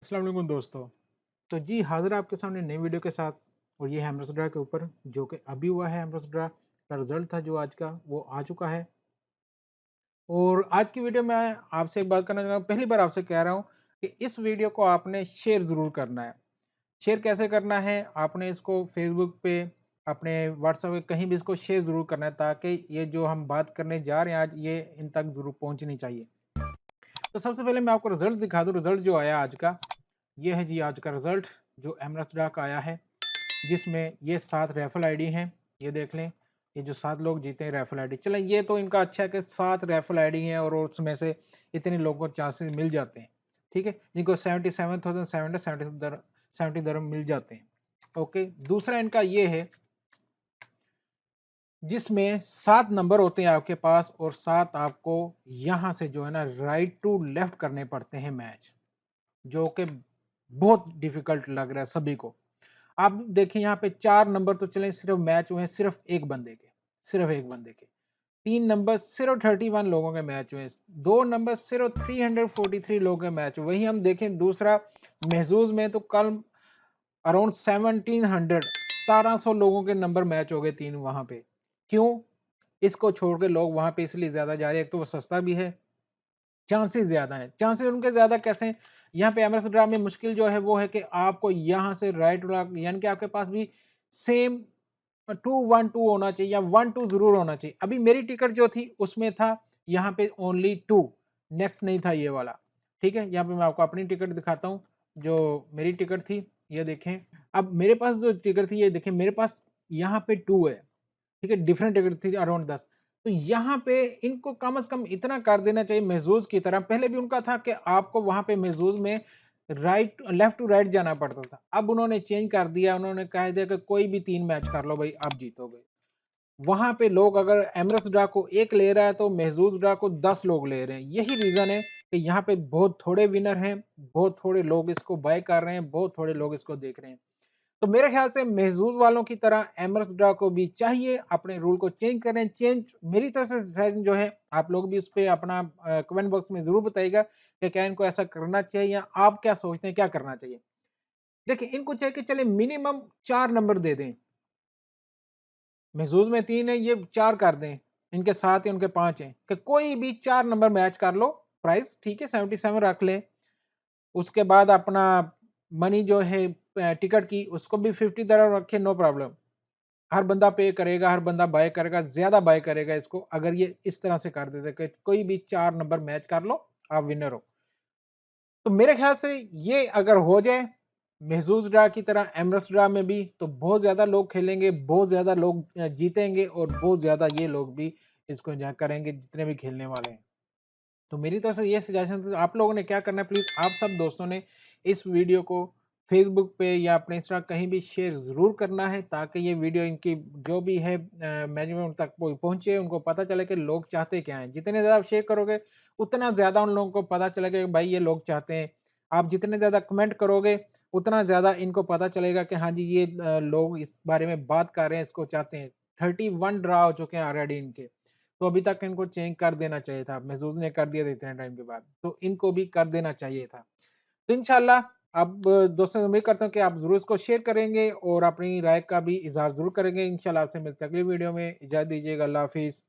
अस्सलाम वालेकुम दोस्तों। तो जी हाज़िर आपके सामने नई वीडियो के साथ। और ये है एमरेस ड्रा के ऊपर जो कि अभी हुआ है। एमरेस ड्रा का रिज़ल्ट था जो आज का वो आ चुका है। और आज की वीडियो में आपसे एक बात करना चाहूँगा, पहली बार आपसे कह रहा हूँ कि इस वीडियो को आपने शेयर ज़रूर करना है। शेयर कैसे करना है? आपने इसको फ़ेसबुक पे, अपने व्हाट्सएप पे कहीं भी इसको शेयर ज़रूर करना है ताकि ये जो हम बात करने जा रहे हैं आज ये इन तक ज़रूर पहुँचनी चाहिए। तो सबसे पहले मैं आपको रिज़ल्ट दिखा दूँ, रिज़ल्ट जो आया आज का, ये है जी आज का रिज़ल्ट जो एमरेस ड्रा का आया है, जिसमें ये 7 रैफ़ल आईडी हैं। ये देख लें, ये जो 7 लोग जीते हैं रैफ़ल आईडी। चलें ये तो इनका अच्छा है कि 7 रैफ़ल आईडी हैं और उसमें से इतने लोगों को चांसेस मिल जाते हैं, ठीक है? जिनको 77,770 दिरहम मिल जाते हैं। ओके, दूसरा इनका ये है जिसमें 7 नंबर होते हैं आपके पास और 7 आपको यहाँ से जो है ना राइट टू लेफ्ट करने पड़ते हैं मैच, जो कि बहुत डिफ़िकल्ट लग रहा है सभी को। आप देखिए यहाँ पे 4 नंबर तो चलें सिर्फ़ मैच हुए हैं सिर्फ़ 1 बंदे के, सिर्फ़ 1 बंदे के। 3 नंबर सिर्फ़ 31 लोगों के मैच हुए हैं। 2 नंबर सिर्फ़ 343 लोगों के मैच हुए। वहीं हम देखें दूसरा महज़ूज़ में तो कल अराउंड 1700 लोगों के नंबर मैच हो गए 3 वहाँ पे। क्यों? इसको छोड़ के लोग वहाँ पे इसलिए ज़्यादा जा रहे हैं, एक तो वो सस्ता भी है, चांसेस ज़्यादा हैं। चांसेस उनके ज़्यादा कैसे हैं? यहाँ पे एमएस ड्रा में मुश्किल जो है वो है कि आपको यहाँ से राइट वाला यानी कि आपके पास भी सेम 2-1-2 होना चाहिए या 1-2 ज़रूर होना चाहिए। अभी मेरी टिकट जो थी उसमें था यहाँ पे ओनली 2, नेक्स्ट नहीं था ये वाला, ठीक है? यहाँ पे मैं आपको अपनी टिकट दिखाता हूँ, जो मेरी टिकट थी, ये देखें। अब मेरे पास जो टिकट थी ये देखें मेरे पास यहाँ पे 2 है। ठीक है, डिफरेंट टिकट थी अराउंड 10। तो यहाँ पे इनको कम से कम इतना कर देना चाहिए महज़ूज़ की तरह। पहले भी उनका था कि आपको वहाँ पे महज़ूज़ में राइट लेफ्ट टू राइट जाना पड़ता था। अब उन्होंने चेंज कर दिया, उन्होंने कह दिया कि कोई भी 3 मैच कर लो भई, आप जीतोगे। वहाँ पे लोग अगर एमरेस ड्रा को 1 ले रहा है तो महज़ूज़ ड्रा को 10 लोग ले रहे हैं। यही रीज़न है कि यहाँ पे बहुत थोड़े विनर हैं, बहुत थोड़े लोग इसको बाय कर रहे हैं, बहुत थोड़े लोग इसको देख रहे हैं। तो मेरे ख्याल से महज़ूज़ वालों की तरह एमरेस ड्रा को भी चाहिए अपने रूल को चेंज करें। चेंज मेरी तरफ से शायद जो है आप लोग भी इस पे अपना कमेंट बॉक्स में ज़रूर बताइएगा कि क्या इनको ऐसा करना चाहिए या आप क्या सोचते हैं क्या करना चाहिए? देखिए इनको चाहिए कि चलिए मिनिमम 4 नंबर दे दें। महज़ूज़ में 3 है, ये 4 कर दें। इनके 7 है, उनके 5 हैं कि कोई भी 4 नंबर मैच कर लो, प्राइस ठीक है 77 रख लें। उसके बाद अपना मनी जो है टिकट की उसको भी 50 दिरहम रखें, नो प्रॉब्लम। हर बंदा पे करेगा, हर बंदा बाय करेगा, ज़्यादा बाय करेगा इसको अगर ये इस तरह से कर देते कि कोई भी 4 नंबर मैच कर लो, आप विनर हो। तो मेरे ख़्याल से ये अगर हो जाए, महज़ूज़ ड्रा की तरह एमरेस ड्रा में भी तो बहुत ज़्यादा लोग खेलेंगे, बहुत ज़्यादा लोग जीतेंगे और बहुत ज़्यादा ये लोग भी इसको एन्जॉय करेंगे जितने भी खेलने वाले हैं। तो मेरी तरफ से ये सजेशन था, आप लोगों ने क्या करना है प्लीज़ आप सब दोस्तों ने इस वीडियो को फ़ेसबुक पे या अपने इंस्टा कहीं भी शेयर ज़रूर करना है ताकि ये वीडियो इनकी जो भी है मैनेजमेंट तक पहुँचे, उनको पता चले कि लोग चाहते क्या हैं। जितने ज़्यादा आप शेयर करोगे, उतना ज़्यादा उन लोगों को पता चलेगा कि भाई ये लोग चाहते हैं। आप जितने ज़्यादा कमेंट करोगे, उतना ज़्यादा इनको पता चलेगा कि हाँ जी, ये लोग इस बारे में बात कर रहे हैं, इसको चाहते हैं। 31 ड्रा हो चुके हैं ऑलरेडी इनके। तो अभी तक इनको चेंज कर देना चाहिए था। महज़ूज़ ने कर दिया था इतने टाइम के बाद, तो इनको भी कर देना चाहिए था। तो इंशाअल्लाह अब दोस्तों उम्मीद करता हूँ कि आप ज़रूर इसको शेयर करेंगे और अपनी राय का भी इज़हार ज़रूर करेंगे। इंशाअल्लाह आपसे मिलते हैं अगली वीडियो में। इजाज़त दीजिएगा। अल्लाह हाफ़िज़।